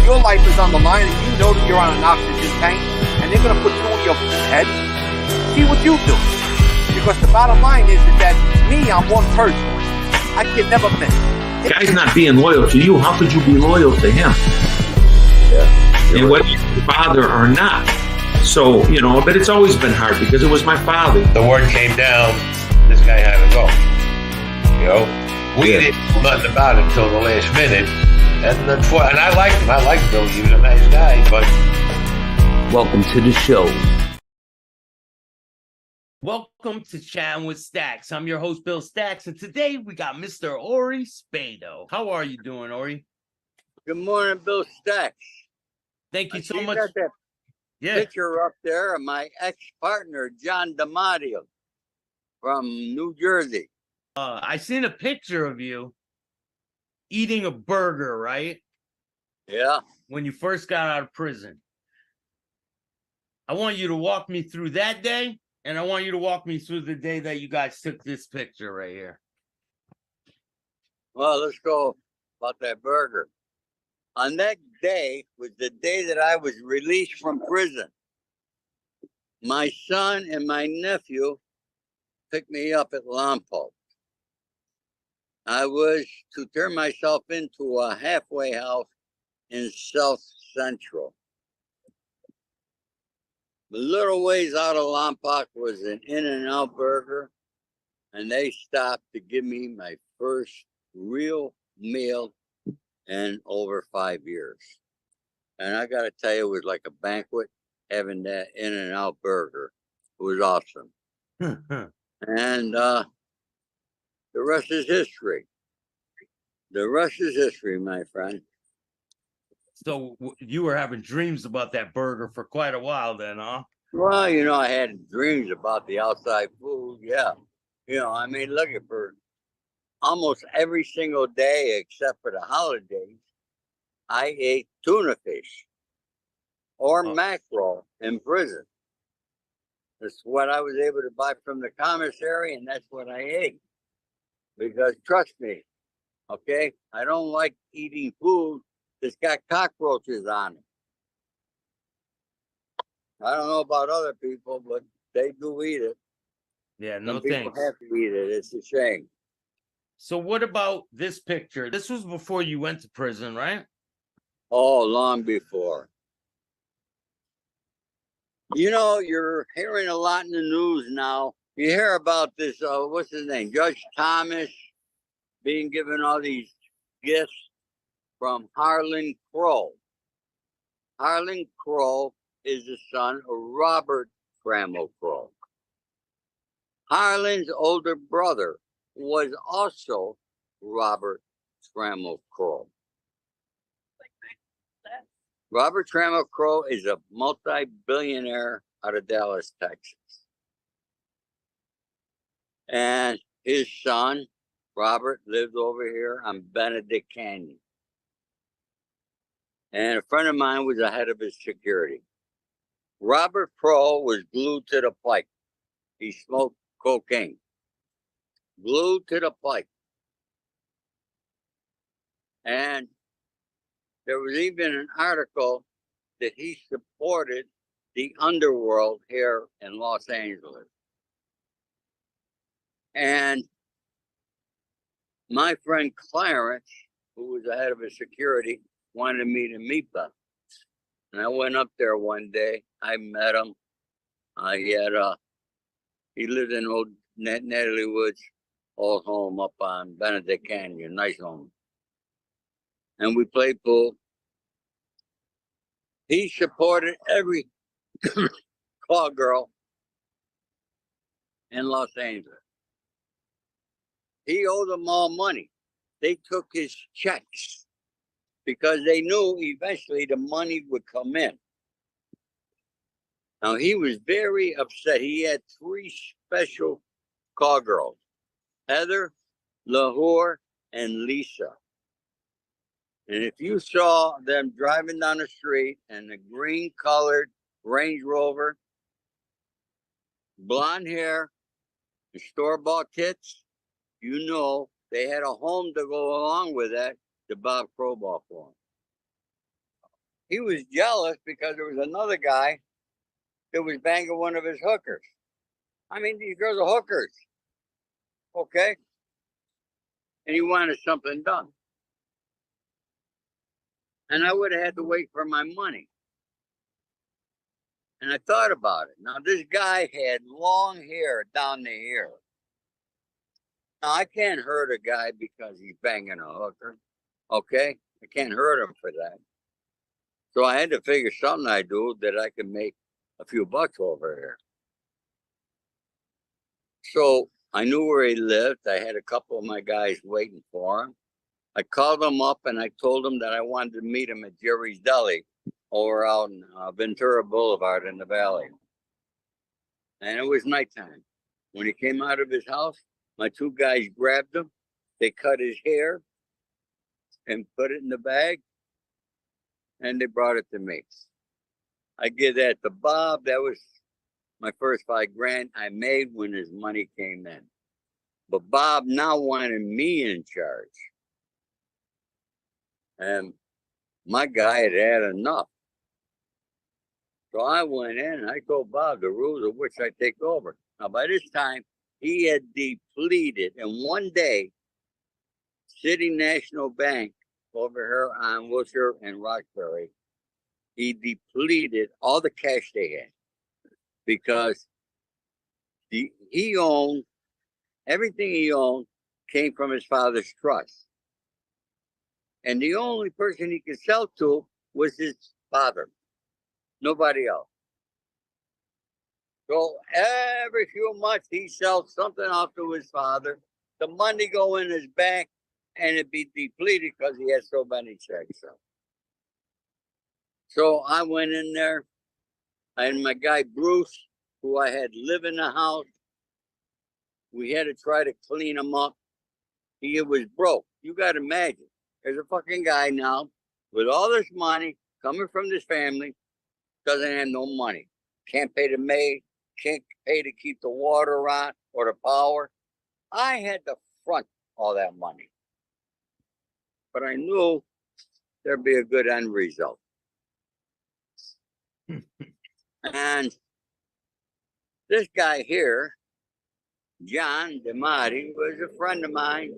your life is on the line and you know that you're on an oxygen tank and they're going to put you in your head, see what you do. Because the bottom line is that me, I'm one person. I can never miss. Guy's not being loyal to you. How could you be loyal to him? Yeah. And whether you're your father or not. So, you know, but it's always been hard because it was my father. The word came down, this guy had to go. You know, we didn't know nothing about it until the last minute. And I liked him. I liked Bill. He was a nice guy, but... Welcome to the show. Welcome to Chatting with Staxx. I'm your host, Bill Staxx, and today we got Mr. Ori Spado. How are you doing, Ori? Good morning, Bill Staxx. Thank you so much. Got that picture up there of my ex-partner, John DiMatteo from New Jersey. I seen a picture of you eating a burger, right? Yeah. When you first got out of prison. I want you to walk me through that day, and I want you to walk me through the day that you guys took this picture right here. Well, let's go about that burger. On that day was the day that I was released from prison. My son and my nephew picked me up at Lompoc. I was to turn myself into a halfway house in South Central. A little ways out of Lompoc was an In-N-Out burger, and they stopped to give me my first real meal in over 5 years. And I got to tell you, it was like a banquet having that In-N-Out burger. It was awesome. And the rest is history. The rest is history, my friend. So you were having dreams about that burger for quite a while then, huh? Well, you know, I had dreams about the outside food. Yeah. You know, I mean, look at for almost every single day except for the holidays, I ate tuna fish or mackerel in prison. That's what I was able to buy from the commissary, and that's what I ate. Because trust me, okay, I don't like eating food that's got cockroaches on it. I don't know about other people, but they do eat it. Yeah, no people thanks. have to eat it. It's a shame. So what about this picture? This was before you went to prison, right? Oh, long before. You know, you're hearing a lot in the news now. You hear about this, what's his name? Judge Thomas being given all these gifts from Harlan Crow. Harlan Crow is the son of Robert Trammell Crow. Harlan's older brother was also Robert Trammell Crow. Robert Trammell Crow is a multi-billionaire out of Dallas, Texas. And his son, Robert, lived over here on Benedict Canyon. And a friend of mine was the head of his security. Robert Crow was glued to the pipe. He smoked cocaine. Glued to the pipe. And there was even an article that he supported the underworld here in Los Angeles. And my friend Clarence, who was the head of his security, wanted me to meet them. And I went up there one day. I met him. He lived in old Natalie Wood's old home up on Benedict Canyon, nice home. And we played pool. He supported every call girl in Los Angeles. He owed them all money. They took his checks because they knew eventually the money would come in. Now, he was very upset. He had 3 special call girls, Heather, Lahore, and Lisa. And if you saw them driving down the street in a green-colored Range Rover, blonde hair, and store-bought tits, you know they had a home to go along with that to Bob Crowbar for them. he was jealous because there was another guy that was banging one of his hookers. I mean, these girls are hookers. Okay? And he wanted something done. And I would have had to wait for my money. And I thought about it. Now, this guy had long hair down to here. Now, I can't hurt a guy because he's banging a hooker. Okay? I can't hurt him for that. So I had to figure something I do that I could make a few bucks over here. So I knew where he lived. I had a couple of my guys waiting for him. I called him up and I told him that I wanted to meet him at Jerry's Deli over out in Ventura Boulevard in the Valley. And it was nighttime. When he came out of his house, my two guys grabbed him. They cut his hair and put it in the bag. And they brought it to me. I give that to Bob. That was my first $5,000 I made when his money came in. But Bob now wanted me in charge. And my guy had had enough. So I went in and I told Bob the rules of which I take over. Now, by this time, he had depleted in one day City National Bank over here on Wilshire and Roxbury. He depleted all the cash they had because he owned, everything he owned came from his father's trust. And the only person he could sell to was his father. Nobody else. So every few months he sells something off to his father. The money go in his bank and it'd be depleted because he had so many checks. So I went in there and my guy Bruce, who I had live in the house, we had to try to clean him up. He was broke. You got to imagine. There's a fucking guy now with all this money coming from this family, doesn't have no money. Can't pay the maid, can't pay to keep the water on or the power. I had to front all that money. But I knew there'd be a good end result. And this guy here, John DeMarti, was a friend of mine.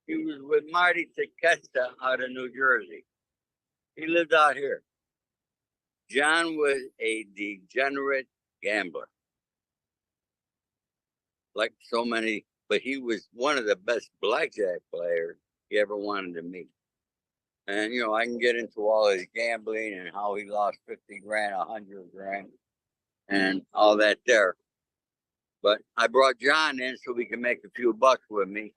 He was with Marty Tequesta out of New Jersey. He lived out here. John was a degenerate gambler. Like so many, but he was one of the best blackjack players he ever wanted to meet. And, you know, I can get into all his gambling and how he lost 50 grand, 100 grand, and all that there. But I brought John in so we could make a few bucks with me.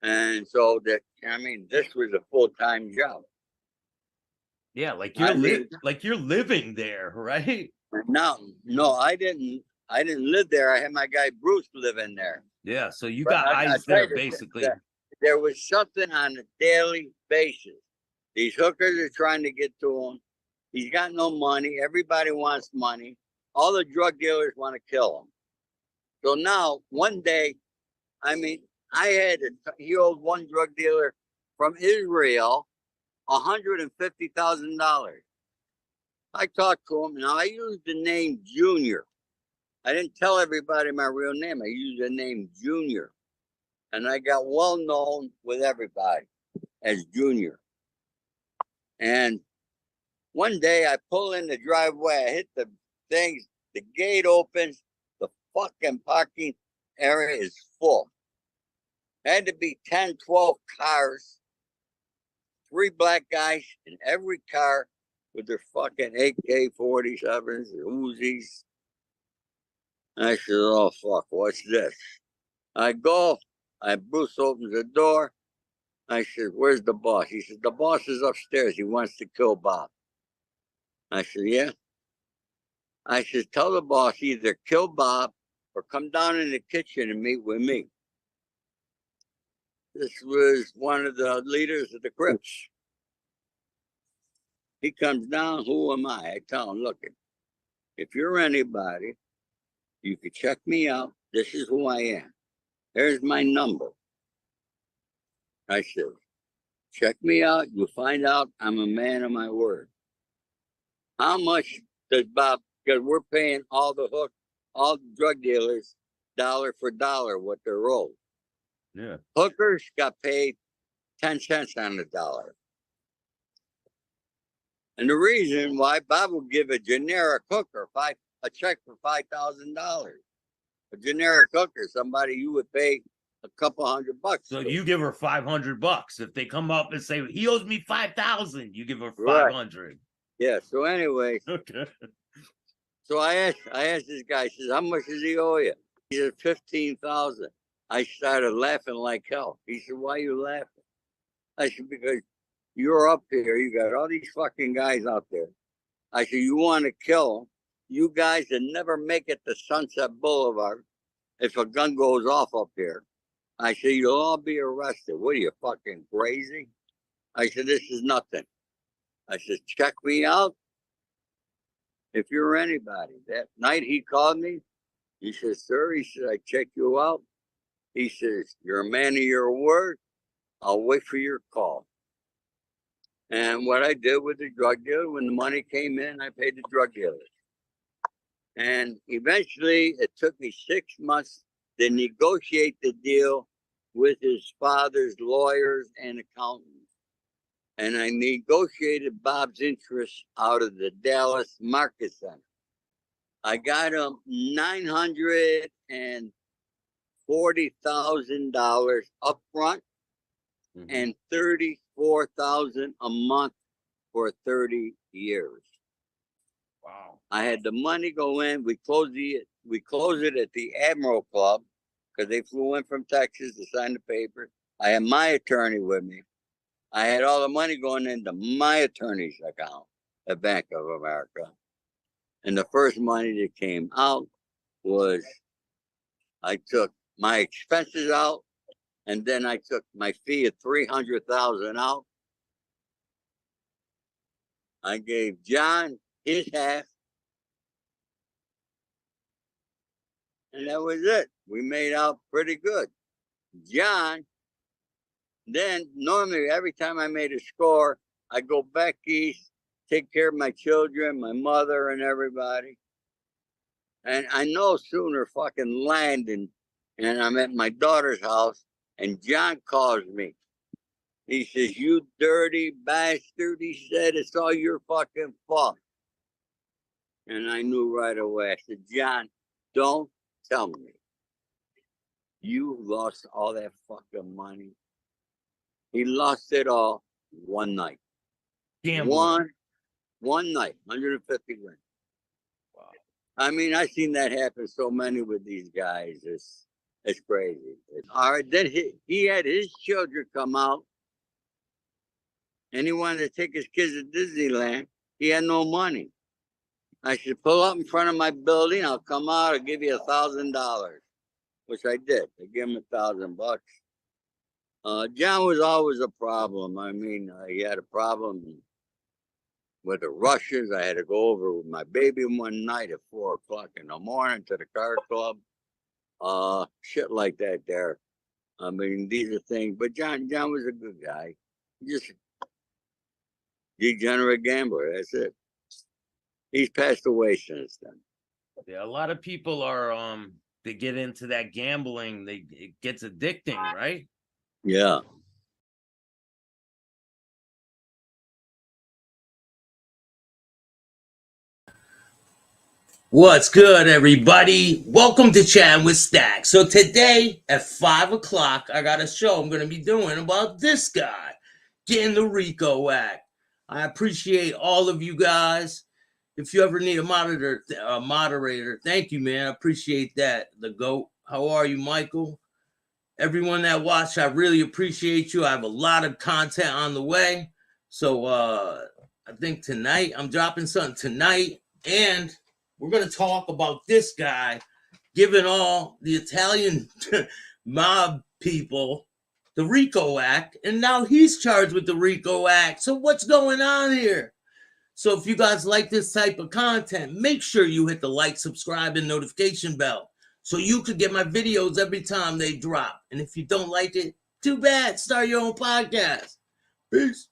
And so that, I mean, this was a full-time job. Yeah, like you're living there, right? No, I didn't live there. I had my guy Bruce living there. Yeah, so you got eyes there, basically. There was something on a daily basis. These hookers are trying to get to him. He's got no money. Everybody wants money. All the drug dealers want to kill him. So now, one day, I mean, he owed one drug dealer from Israel $150,000. I talked to him. Now, I used the name Junior. I didn't tell everybody my real name. I used the name Junior. And I got well known with everybody as Junior. And one day I pull in the driveway, I hit the things, the gate opens, the fucking parking area is full. Had to be 10, 12 cars, 3 black guys in every car with their fucking AK-47s, Uzis. I said, oh, fuck, what's this? I go, Bruce opens the door. I said, where's the boss? He said, the boss is upstairs. He wants to kill Bob. I said, yeah. I said, tell the boss either kill Bob or come down in the kitchen and meet with me. This was one of the leaders of the Crips. He comes down, who am I? I tell him, look, if you're anybody, you could check me out. This is who I am. Here's my number. I said, Check me out. You'll find out I'm a man of my word. How much does Bob, because we're paying all the drug dealers dollar for dollar what they're owed. Yeah. Hookers got paid 10 cents on the dollar. And the reason why Bob will give a generic hooker a check for $5,000. A generic hooker, somebody you would pay a couple $100. So you give her $500. If they come up and say he owes me 5,000, you give her 500. Right. Yeah. So anyway, Okay. So I asked this guy. I says, "How much does he owe you?" He said, $15,000. I started laughing like hell. He said, "Why are you laughing?" I said, "Because you're up here. You got all these fucking guys out there." I said, "You want to kill them? You guys that never make it to Sunset Boulevard if a gun goes off up here." I said, "You'll all be arrested. What are you, fucking crazy?" I said, "This is nothing." I said, "Check me out if you're anybody." That night he called me. He says, "Sir," he said, "I check you out." He says, "You're a man of your word. I'll wait for your call." And what I did with the drug dealer, when the money came in, I paid the drug dealers. And eventually it took me 6 months to negotiate the deal with his father's lawyers and accountants. And I negotiated Bob's interest out of the Dallas Market Center. I got him $940,000 up front and $34,000 a month for 30 years. Wow. I had the money go in. We closed it at the Admiral Club because they flew in from Texas to sign the paper. I had my attorney with me. I had all the money going into my attorney's account at Bank of America. And the first money that came out was I took my expenses out, and then I took my fee of $300,000 out. I gave John his half, and that was it. We made out pretty good. John, then normally every time I made a score, I go back east, take care of my children, my mother, and everybody. And I no sooner fucking landing, and I'm at my daughter's house, and John calls me. He says, "You dirty bastard," he said, "it's all your fucking fault." And I knew right away. I said, "John, don't tell me you lost all that fucking money." He lost it all one night. Gambling. One night, 150 grand. Wow. I mean, I've seen that happen so many with these guys. It's crazy. All right, then he had his children come out, and he wanted to take his kids to Disneyland. He had no money. I said, "Pull up in front of my building. I'll come out. I'll give you $1,000, which I did. I gave him $1,000. John was always a problem. I mean, he had a problem with the Russians. I had to go over with my baby one night at 4 o'clock in the morning to the card club. Shit like that there. I mean, these are things. But John was a good guy. Just degenerate gambler. That's it. He's passed away since then. Yeah, a lot of people are they get into that gambling. It gets addicting, right? Yeah. What's good, everybody? Welcome to Chatting with Staxx. So today at 5 o'clock, I got a show I'm going to be doing about this guy getting the RICO Act. I appreciate all of you guys. If you ever need a moderator, thank you, man. I appreciate that. The GOAT. How are you, Michael? Everyone that watched, I really appreciate you. I have a lot of content on the way. So I think tonight, I'm dropping something tonight. And we're going to talk about this guy giving all the Italian mob people the RICO Act. And now he's charged with the RICO Act. So what's going on here? So if you guys like this type of content, make sure you hit the like, subscribe, and notification bell so you could get my videos every time they drop. And if you don't like it, too bad. Start your own podcast. Peace.